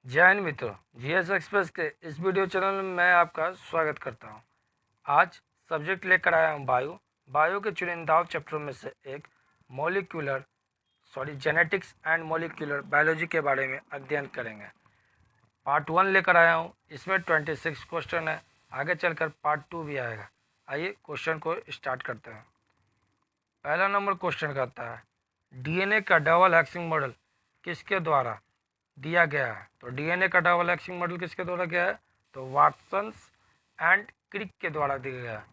जय हिंद मित्रों, GS express के इस वीडियो चैनल में मैं आपका स्वागत करता हूं। आज सब्जेक्ट लेकर आया हूं बायो के चुनिंदा चैप्टर में से एक जेनेटिक्स एंड मॉलिक्यूलर बायोलॉजी के बारे में अध्ययन करेंगे। पार्ट 1 लेकर आया हूं, इसमें 26 क्वेश्चन है। आगे चलकर पार्ट 2 भी आएगा। आइए क्वेश्चन को स्टार्ट करते हैं। पहला नंबर क्वेश्चन कहता है, डीएनए का डबल हेक्सिंग मॉडल किसके द्वारा दिया गया है? तो डीएनए का डबल हेक्सिंग मॉडल किसके द्वारा गया है? तो वाटसन्स एंड क्रिक के द्वारा दिया गया है।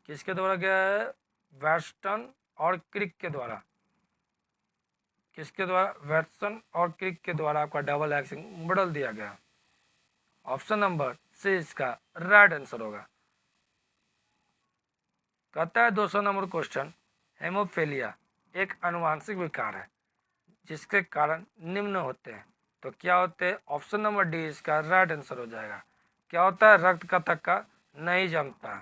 किसके द्वारा गया है? वेस्टन और क्रिक के द्वारा। किसके द्वारा? वेटसन और क्रिक के द्वारा आपका डबल हेक्सिंग मॉडल दिया गया। ऑप्शन नंबर सी इसका राइट आंसर होगा। कहता है 200 नंबर क्वेश्चन, हेमोफीलिया एक आनुवांशिक विकार है जिसके कारण निम्न होते हैं। तो क्या होते हैं? ऑप्शन नंबर डी इसका राइट आंसर हो जाएगा। क्या होता है? रक्त का थक्का नहीं जमता।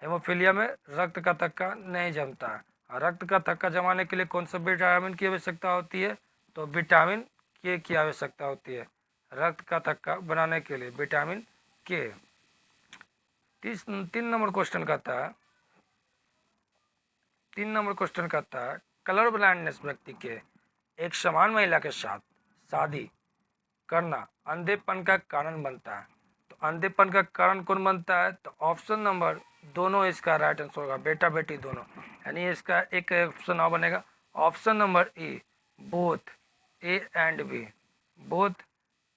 हेमोफीलिया में रक्त का थक्का नहीं जमता। और रक्त का थक्का जमाने के लिए कौन सा विटामिन की आवश्यकता होती है? तो विटामिन के की आवश्यकता होती है रक्त का थक्का बनाने के लिए, विटामिन के। 3 नंबर क्वेश्चन कहता है, 3 नंबर क्वेश्चन कहता है, कलर ब्लाइंडनेस व्यक्ति के एक समान महिला के साथ शादी करना अंधेपन का कारण बनता है। तो अंधेपन का कारण कौन बनता है? तो ऑप्शन नंबर दोनों इसका राइट आंसर होगा, बेटा बेटी दोनों। यानी इसका एक ऑप्शन और बनेगा, option number A, both A and B. Both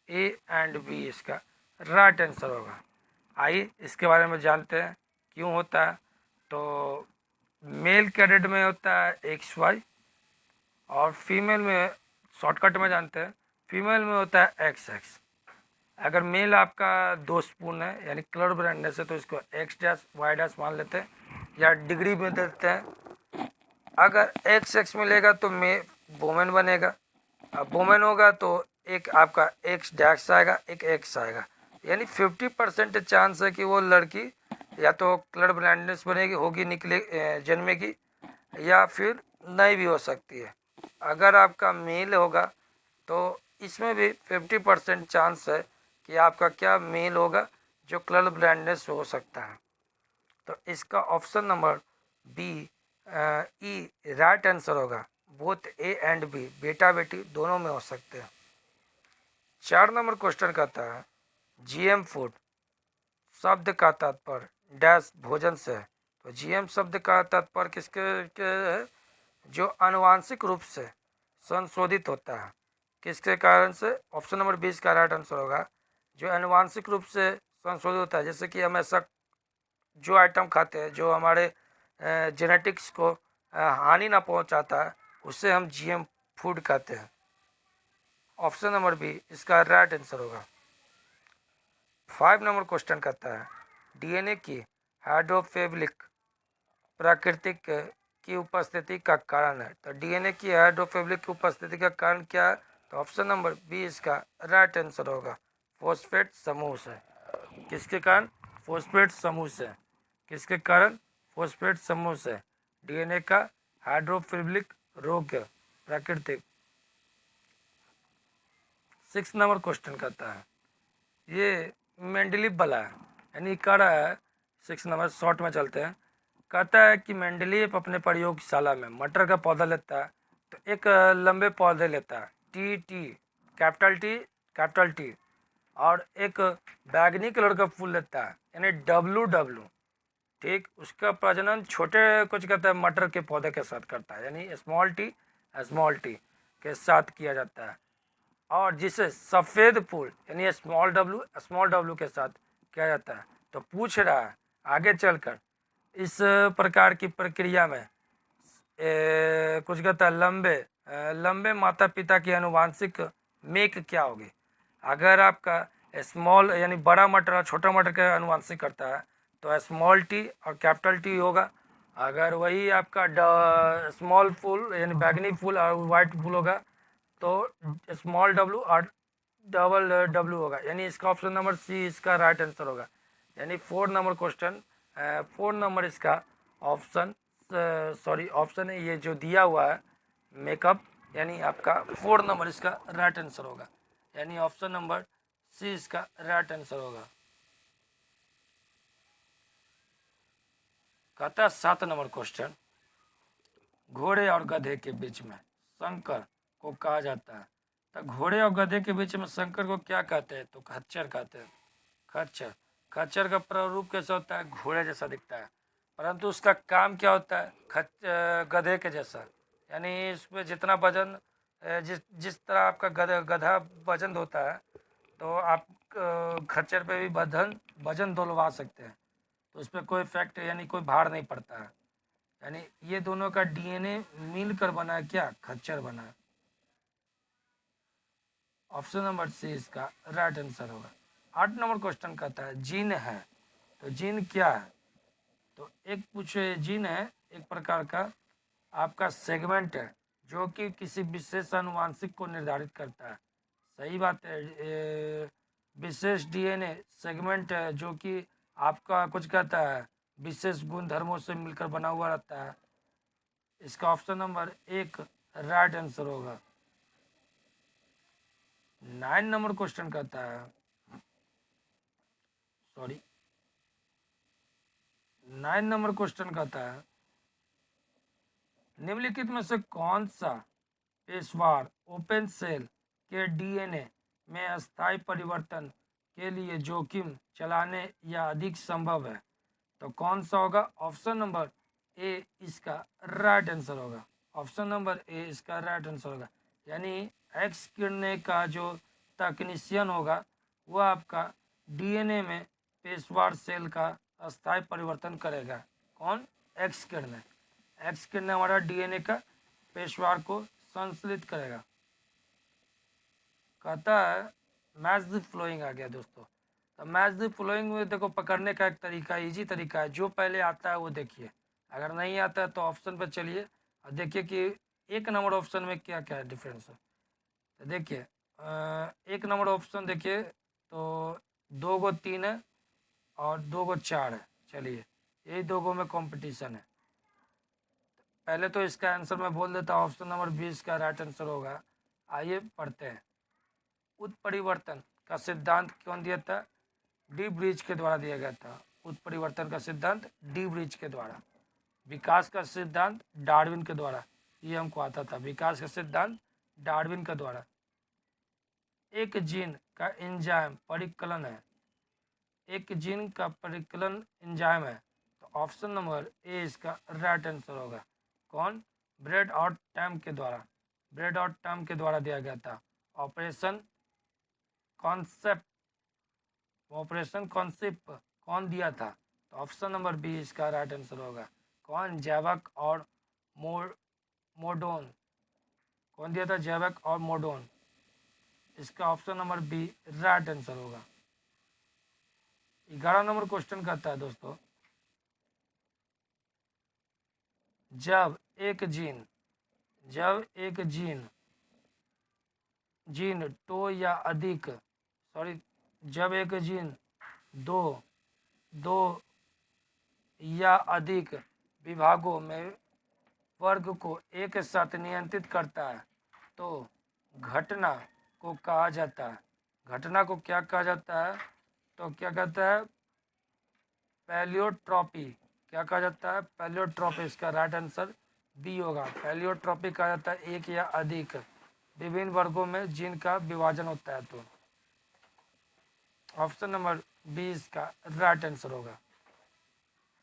A and B इसका राइट आंसर होगा। आइए इसके बारे में जानते हैं क्यों होता है। तो मेल कैडेट में होता है एक्स वाई और फीमेल में, शॉर्टकट में जानते हैं, फीमेल में होता है एक्स एक्स। अगर मेल आपका दोषपूर्ण है यानी कलर ब्लाइंडनेस है तो इसको एक्स डैश वाई डैश मान लेते हैं या डिग्री में देते हैं। अगर एक्स एक्स मिलेगा तो मे वोमेन बनेगा, अब वोमेन होगा तो एक आपका एक्स डैश आएगा, एक एक्स आएगा। यानी 50% चांस है कि वो लड़की या तो कलर ब्लाइंडनेस बनेगी, होगी, निकले जन्मेगी, या फिर नहीं भी हो सकती है। अगर आपका मेल होगा तो इसमें भी 50% चांस है कि आपका क्या मेल होगा जो कलर ब्लाइंडनेस हो सकता है। तो इसका option number B E right answer होगा। बोथ ए एंड बी, बेटा बेटी दोनों में हो सकते हैं। 4 नंबर क्वेश्चन कहता है, जीएम फूड शब्द का तात्पर्य डैश भोजन से है। तो जीएम शब्द का तात्पर्य किसके है? जो आनुवांशिक रूप से संशोधित होता है। किसके कारण से? ऑप्शन नंबर 20 का राइट आंसर होगा। जो आनुवांशिक रूप से संशोधित होता है, जैसे कि हम ऐसा जो आइटम खाते हैं जो हमारे जेनेटिक्स को हानि ना पहुंचाता है, उससे हम जीएम फूड कहते हैं। ऑप्शन नंबर बी इसका राइट आंसर होगा। 5 नंबर क्वेश्चन कहता है, डीएनए की हाइड्रोफिलिक प्राकृतिक की उपस्थिति का कारण है। तो डीएनए की हाइड्रोफिलिक की उपस्थिति का कारण क्या है? तो ऑप्शन नंबर बी इसका राइट आंसर होगा, फॉस्फेट समूह से। किसके कारण? फॉस्फेट समूह से। किसके कारण? फॉस्फेट समूह से डीएनए का हाइड्रोफिलिक रोग प्राकृतिक। 6 नंबर क्वेश्चन कहता है, ये मेंडलीव वाला है, यानी कह रहा है 6 नंबर शॉर्ट में चलते हैं। कहता है कि मेंडलीव अपने प्रयोगशाला में मटर का पौधा लेता है तो एक लंबे पौधे लेता है, टी टी कैपिटल टी, और एक बैगनी कलर का फूल लेता है यानी डब्लू डब्लू। ठीक, उसका प्रजनन छोटे कुछ कहता है मटर के पौधे के साथ करता है, यानी स्मॉल टी के साथ किया जाता है। और जिसे सफ़ेद फूल यानी स्मॉल डब्लू के साथ किया जाता है। तो पूछ रहा है आगे चलकर इस प्रकार की प्रक्रिया में कुछ कहता है लंबे माता पिता की आनुवांशिक मेक क्या होगी? अगर आपका स्मॉल यानी बड़ा मटर और छोटा मटर का आनुवांशिक करता है तो स्मॉल टी और कैपिटल टी होगा। अगर वही आपका स्मॉल फूल यानी बैगनी फूल और वाइट फूल होगा तो स्मॉल डब्लू और डबल डब्लू होगा। यानी इसका ऑप्शन नंबर सी इसका राइट आंसर होगा। यानी 4 नंबर क्वेश्चन, 4 नंबर इसका ऑप्शन ऑप्शन है ये जो दिया हुआ है मेकअप, यानी आपका 4 नंबर इसका राइट आंसर होगा। यानी ऑप्शन नंबर सी इसका राइट आंसर होगा। कहता है 7 नंबर क्वेश्चन, घोड़े और गधे के बीच में संकर को कहा जाता है। तो घोड़े और गधे के बीच में संकर को क्या कहते हैं? तो खच्चर कहते हैं। खच्चर। खच्चर का प्रारूप कैसा होता है? घोड़े जैसा दिखता है, परंतु उसका काम क्या होता है? गधे के जैसा। यानी इसमें जितना वजन जिस जिस तरह आपका गधा वजन होता है, तो आप खच्चर पे भी वजन दोलवा सकते हैं। तो उस पर कोई इफेक्ट यानी कोई भार नहीं पड़ता है। यानी ये दोनों का डीएनए मिलकर बना है, क्या? खच्चर बना है। ऑप्शन नंबर सी इसका राइट आंसर होगा। 8 नंबर क्वेश्चन कहता है जीन है, तो जीन क्या है? तो एक पूछे, जीन है एक प्रकार का आपका सेगमेंट है जो कि किसी विशेष आनुवांशिक को निर्धारित करता है। सही बात है। विशेष डीएनए सेगमेंट है जो कि आपका कुछ कहता है विशेष गुण धर्मों से मिलकर बना हुआ रहता है। इसका ऑप्शन नंबर 1 राइट आंसर होगा। 9 नंबर क्वेश्चन कहता है, सॉरी 9 नंबर क्वेश्चन कहता है, निम्नलिखित में से कौन सा पेशवार ओपन सेल के डीएनए में अस्थायी परिवर्तन के लिए जोखिम चलाने या अधिक संभव है? तो कौन सा होगा? ऑप्शन नंबर ए इसका राइट आंसर होगा। ऑप्शन नंबर ए इसका राइट आंसर होगा। यानी एक्स किरणें का जो तकनीशियन होगा वह आपका डीएनए में पेशवार सेल का अस्थायी परिवर्तन करेगा। कौन? एक्स किरणें। एक्स किरणें हमारा डीएनए का पेशवार को संश्लेषित करेगा। कहता है मैच द फ्लोइंग आ गया दोस्तों। तो मैच द फ्लोइंग में देखो पकड़ने का एक तरीका, इजी तरीका है। जो पहले आता है वो देखिए, अगर नहीं आता है तो ऑप्शन पर चलिए और देखिए कि 1 नंबर ऑप्शन में क्या क्या डिफरेंस है। तो देखिए 1 नंबर ऑप्शन देखिए तो 2 गो 3 है और 2 गो 4 है। चलिए यही 2 गो में कंपटीशन है। पहले तो इसका आंसर मैं बोल देता हूँ, ऑप्शन नंबर 20 का राइट आंसर होगा। आइए पढ़ते हैं। उत्परिवर्तन का सिद्धांत कौन दिया था? डी ब्रिज के द्वारा दिया गया था। उत्परिवर्तन का सिद्धांत डी ब्रिज के द्वारा। विकास का सिद्धांत डार्विन के द्वारा। ये हमको आता था, विकास का सिद्धांत डार्विन के द्वारा। एक जीन का एंजाइम परिकलन है, एक जीन का परिकलन एंजाइम है। तो ऑप्शन नंबर ए इसका राइट आंसर होगा। कौन? ब्रेड और टैम के द्वारा। ब्रेड और टैम के द्वारा दिया गया था। ऑपरेशन कॉन्सेप्ट, ऑपरेशन कॉन्सेप्ट कौन दिया था? तो ऑप्शन नंबर बी इसका राइट आंसर होगा। कौन? जैवक और मोडोन। कौन दिया था? जैवक और मोडोन। इसका option number B right answer होगा। 11 नंबर क्वेश्चन कहता है दोस्तों, जब एक जीन दो या अधिक सॉरी जब एक जीन दो या अधिक विभागों में वर्ग को एक साथ नियंत्रित करता है तो घटना को कहा जाता है। घटना को क्या कहा जाता है? तो क्या कहता है? पैलियोट्रॉपी। क्या कहा जाता है? पैलियोट्रॉपी। इसका राइट आंसर बी होगा। पैलियोट्रॉपी कहा जाता है एक या अधिक विभिन्न वर्गों में जीन का विभाजन होता है। तो ऑप्शन नंबर बी इसका राइट आंसर होगा।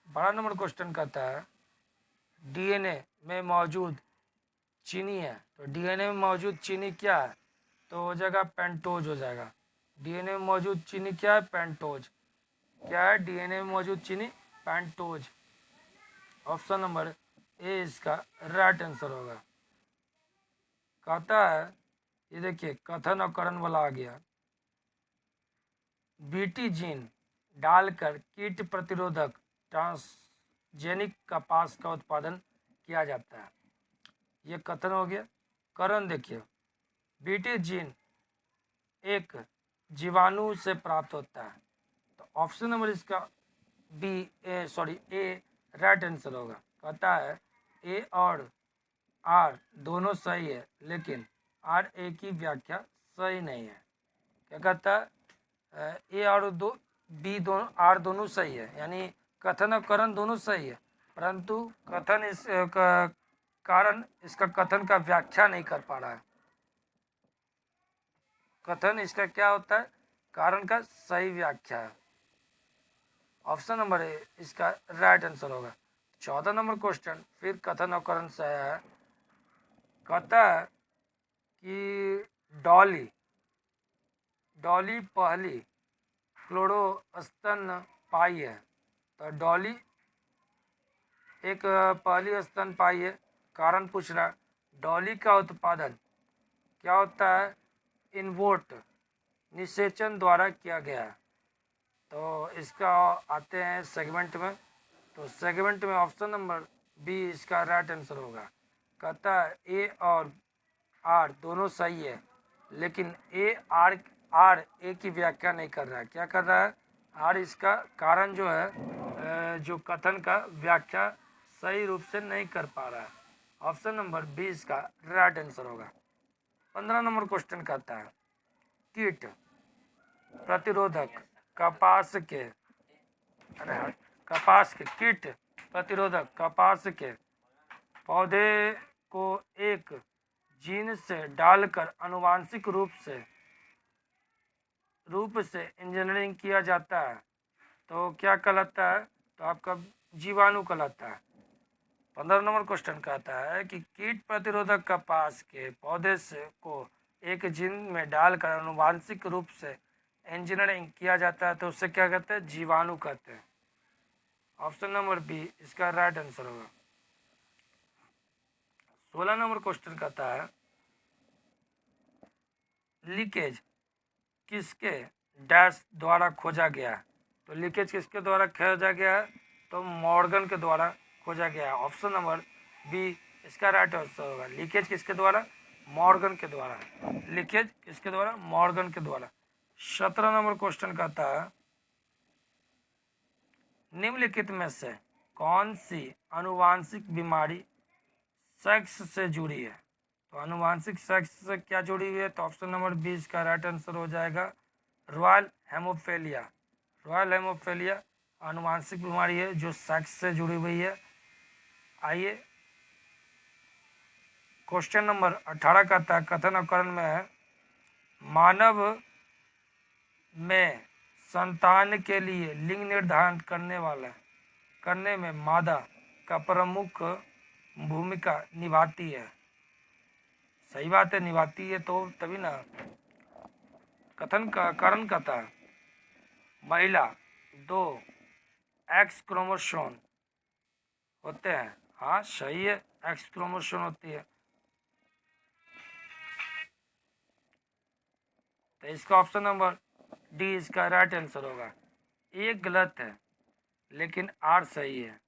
12 नंबर क्वेश्चन कहता है, डीएनए में मौजूद चीनी है। तो डीएनए में मौजूद चीनी क्या है? तो हो जाएगा पेंटोज हो जाएगा। डीएनए में मौजूद चीनी क्या है? पेंटोज। क्या है डीएनए में मौजूद चीनी? पेंटोज। ऑप्शन नंबर ए इसका राइट आंसर होगा। कहता है, ये देखिए कथन और करण वाला आ गया। बीटी जीन डालकर कीट प्रतिरोधक ट्रांसजेनिक कपास का उत्पादन किया जाता है। ये कथन हो गया। करण देखिए, बीटी जीन एक जीवाणु से प्राप्त होता है। तो ऑप्शन नंबर इसका ए राइट आंसर होगा। कहता है ए और आर दोनों सही है, लेकिन आर ए की व्याख्या सही नहीं है। क्या कहता है ए और बी दोनों आर दोनों सही है, यानी कथन और करण दोनों सही है, परंतु कथन कारण इसका कथन का व्याख्या नहीं कर पा रहा है। कथन इसका क्या होता है, कारण का सही व्याख्या है। ऑप्शन नंबर ए इसका राइट आंसर होगा। 14 नंबर क्वेश्चन फिर कथन और करण से है। कहता है कि डॉली पहली क्लोरो पाई है। तो डॉली एक पहली स्तनपायी है। कारण पूछ रहा है डॉली का उत्पादन क्या होता है, इनवोट निषेचन द्वारा किया गया है। तो इसका आते हैं सेगमेंट में। तो सेगमेंट में ऑप्शन नंबर बी इसका राइट आंसर होगा। कहता है ए और आर दोनों सही है, लेकिन आर ए की व्याख्या नहीं कर रहा है। क्या कर रहा है, आर इसका कारण जो है जो कथन का व्याख्या सही रूप से नहीं कर पा रहा है। ऑप्शन नंबर बी इसका राइट आंसर होगा। 15 नंबर क्वेश्चन कहता है कीट प्रतिरोधक कपास के कीट प्रतिरोधक कपास के पौधे को एक जीन से डालकर आनुवांशिक रूप से इंजीनियरिंग किया जाता है तो क्या कहलाता है, तो आपका जीवाणु कहलाता है। 15 नंबर क्वेश्चन कहता है कि कीट प्रतिरोधक कपास के पौधे से को एक जीन में डालकर आनुवांशिक रूप से इंजीनियरिंग किया जाता है तो उससे क्या कहते हैं, जीवाणु कहते हैं। ऑप्शन नंबर बी इसका राइट आंसर होगा। 16 नंबर क्वेश्चन कहता है लीकेज किसके डैश द्वारा खोजा गया। तो लीकेज किसके द्वारा खोजा गया है, तो मॉर्गन के द्वारा खोजा गया है। ऑप्शन नंबर बी इसका राइट आंसर होगा। लीकेज किसके द्वारा, मॉर्गन के द्वारा। लीकेज किसके द्वारा, मॉर्गन के द्वारा। 17 नंबर क्वेश्चन कहता है निम्नलिखित में से कौन सी आनुवांशिक बीमारी सेक्स से जुड़ी है। तो आनुवांशिक सेक्स से क्या जुड़ी हुई है, तो ऑप्शन नंबर 20 का राइट आंसर हो जाएगा रॉयल हेमोफेलिया। रॉयल हेमोफेलिया आनुवांशिक बीमारी है जो सेक्स से जुड़ी हुई है। आइए क्वेश्चन नंबर 18 का कथन और करण में है मानव में संतान के लिए लिंग निर्धारण करने में मादा का प्रमुख भूमिका निभाती है। सही बात है, निभाती है तो तभी ना। कथन का कारण कहता है महिला 2 एक्स क्रोमोसोम होते हैं। हाँ सही है, एक्स क्रोमोसोम होती है। तो इसका ऑप्शन नंबर डी इसका राइट आंसर होगा। एक गलत है लेकिन आर सही है।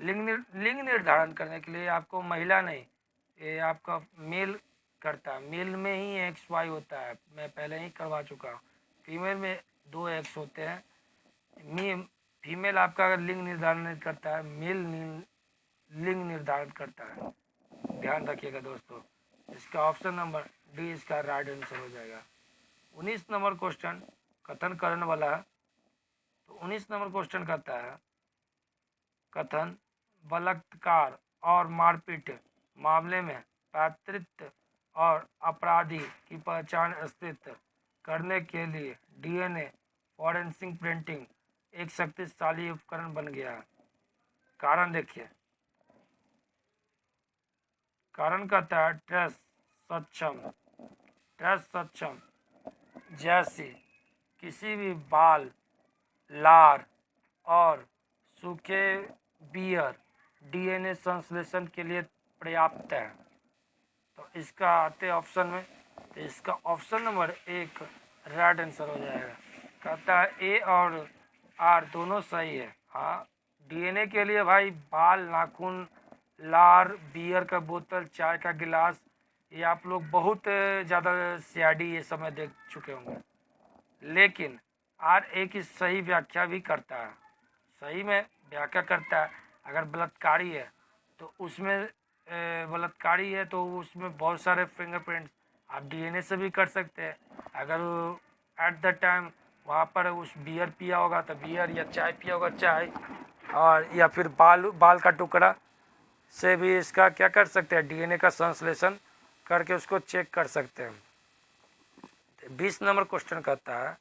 लिंग निर्धारण करने के लिए आपको महिला नहीं, ये आपका मेल करता है। मेल में ही एक्स वाई होता है, मैं पहले ही करवा चुका हूँ। फीमेल में 2 एक्स होते हैं। फीमेल आपका लिंग निर्धारण नहीं करता है, मेल लिंग निर्धारण करता है। ध्यान रखिएगा दोस्तों। इसका ऑप्शन नंबर डी इसका राइट आंसर हो जाएगा। 19 नंबर क्वेश्चन कथन करण वाला है। तो 19 नंबर क्वेश्चन कहता है कथन बलात्कार और मारपीट मामले में पात्रित और अपराधी की पहचान स्थित करने के लिए डीएनए फॉरेंसिक प्रिंटिंग एक शक्तिशाली उपकरण बन गया है। कारण देखिए, कारण कहता है ट्रेस सक्षम जैसी किसी भी बाल, लार और सूखे बियर डीएनए संश्लेषण के लिए पर्याप्त है। तो इसका आते ऑप्शन में, तो इसका ऑप्शन नंबर 1 राइट आंसर हो जाएगा। कहता है ए और आर दोनों सही है। हाँ डीएनए के लिए भाई बाल, नाखून, लार, बियर का बोतल, चाय का गिलास, ये आप लोग बहुत ज़्यादा सीआईडी ये समय देख चुके होंगे। लेकिन आर ए की सही व्याख्या भी करता है, सही में व्याख्या करता है। अगर बलात्कारी है तो उसमें बहुत सारे फिंगरप्रिंट्स आप डीएनए से भी कर सकते हैं। अगर एट द टाइम वहाँ पर उस बियर पिया होगा तो बियर, या चाय पिया होगा चाय, और या फिर बाल का टुकड़ा से भी इसका क्या कर सकते हैं, डीएनए का संश्लेषण करके उसको चेक कर सकते हैं। 20 नंबर क्वेश्चन कहता है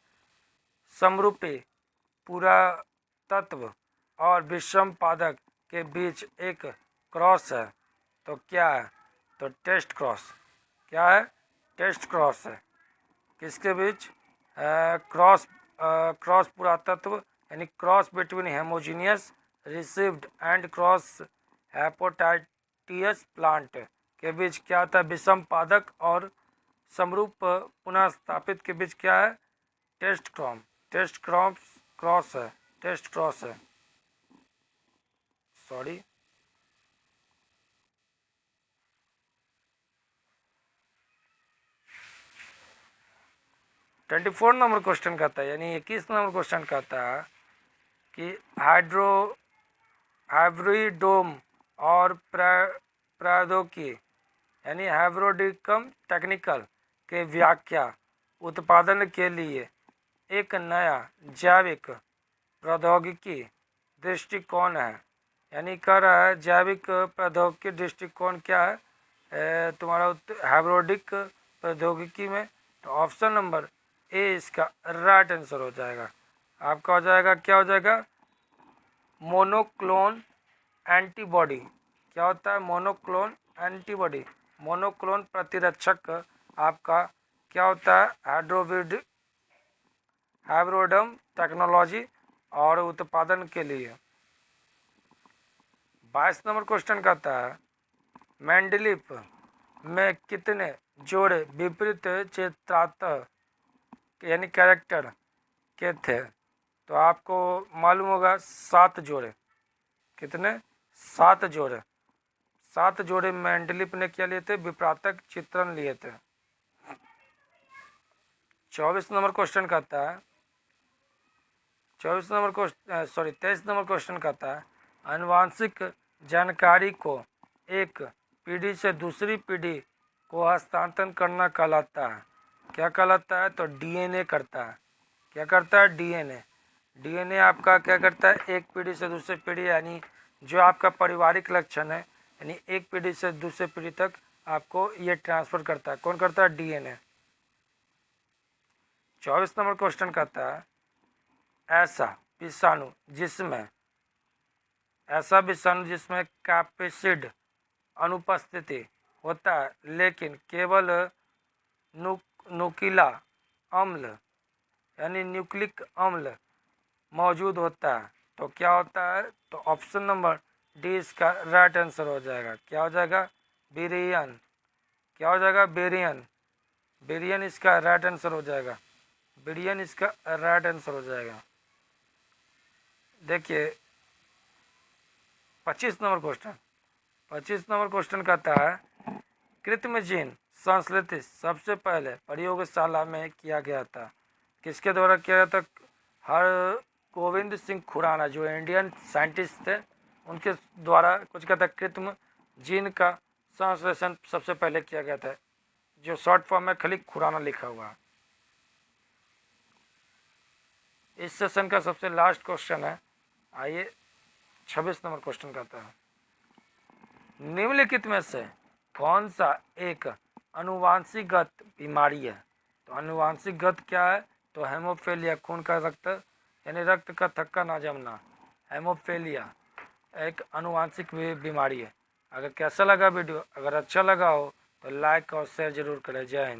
समरूपी पूरा तत्व और विषम पादक के बीच एक क्रॉस है तो क्या है, तो टेस्ट क्रॉस। क्या है, टेस्ट क्रॉस है। किसके बीच, क्रॉस पुरातत्व यानी cross between homozygous recessive and cross हेपोटाइटियस प्लांट के बीच क्या था, विषम पादक और समरूप पुनः स्थापित के बीच क्या है, टेस्ट क्रॉस है, टेस्ट क्रॉस है, सॉरी। 24 नंबर क्वेश्चन कहता है, यानी 21 नंबर क्वेश्चन कहता है कि हाइब्रिडोम और प्रौद्योगिकी यानी हाइब्रिडिकम टेक्निकल के व्याख्या उत्पादन के लिए एक नया जैविक प्रौद्योगिकी दृष्टिकोण है। यानी कह रहा है जैविक प्रौद्योगिकी दृष्टिकोण क्या है तुम्हारा हाइब्रिडिक प्रौद्योगिकी में, तो ऑप्शन नंबर ए इसका राइट आंसर हो जाएगा। आपका हो जाएगा, क्या हो जाएगा, मोनोक्लोन एंटीबॉडी। क्या होता है, मोनोक्लोन एंटीबॉडी, मोनोक्लोन प्रतिरक्षक आपका क्या होता है, हाइब्रिडम टेक्नोलॉजी और उत्पादन के लिए। 22 नंबर क्वेश्चन कहता है मेंडलीफ में कितने जोड़े विपरीत चित्रात्मक यानी कैरेक्टर के थे, तो आपको मालूम होगा 7 जोड़े। कितने, 7 जोड़े। 7 जोड़े मेंडलीफ ने क्या लिए थे, विपरीतक चित्रण लिए थे। 24 नंबर क्वेश्चन कहता है 23 नंबर क्वेश्चन कहता है आनुवांशिक जानकारी को एक पीढ़ी से दूसरी पीढ़ी को हस्तांतरण करना कहलाता है। क्या कहलाता है, तो डीएनए करता है। क्या करता है, डीएनए। डीएनए आपका क्या करता है, एक पीढ़ी से दूसरी पीढ़ी, यानी जो आपका पारिवारिक लक्षण है, यानी एक पीढ़ी से दूसरी पीढ़ी तक आपको ये ट्रांसफर करता है। कौन करता है, डीएनए। 24 नंबर क्वेश्चन कहता है ऐसा विषाणु जिसमें कैप्सिड अनुपस्थिति होता है लेकिन केवल नुकीला अम्ल यानी न्यूक्लिक अम्ल मौजूद होता है, तो क्या होता है, तो ऑप्शन नंबर डी इसका राइट आंसर हो जाएगा। क्या हो जाएगा, बेरियन। क्या हो जाएगा, बेरियन। बेरियन इसका राइट आंसर हो जाएगा। बेरियन इसका राइट आंसर हो जाएगा। देखिए 25 नंबर क्वेश्चन 25 नंबर क्वेश्चन कहता है कृत्रिम जीन संश्लेषण सबसे पहले प्रयोगशाला में किया गया था। किसके द्वारा किया गया था, हरगोविंद सिंह खुराना जो इंडियन साइंटिस्ट थे, उनके द्वारा कुछ कहता है कृत्रिम जीन का संश्लेषण सबसे पहले किया गया था, जो शॉर्ट फॉर्म में खाली खुराना लिखा हुआ है। इस सेशन का सबसे लास्ट क्वेश्चन है, आइए 26 नंबर क्वेश्चन कहता है निम्नलिखित में से कौन सा एक अनुवांशिकगत बीमारी है, तो अनुवांशिकगत क्या है, तो हेमोफीलिया, खून का रक्त यानी रक्त का थक्का ना जमना, हेमोफीलिया एक अनुवांशिक बीमारी है। अगर कैसा लगा वीडियो, अगर अच्छा लगा हो तो लाइक और शेयर जरूर करें। जय हिंद।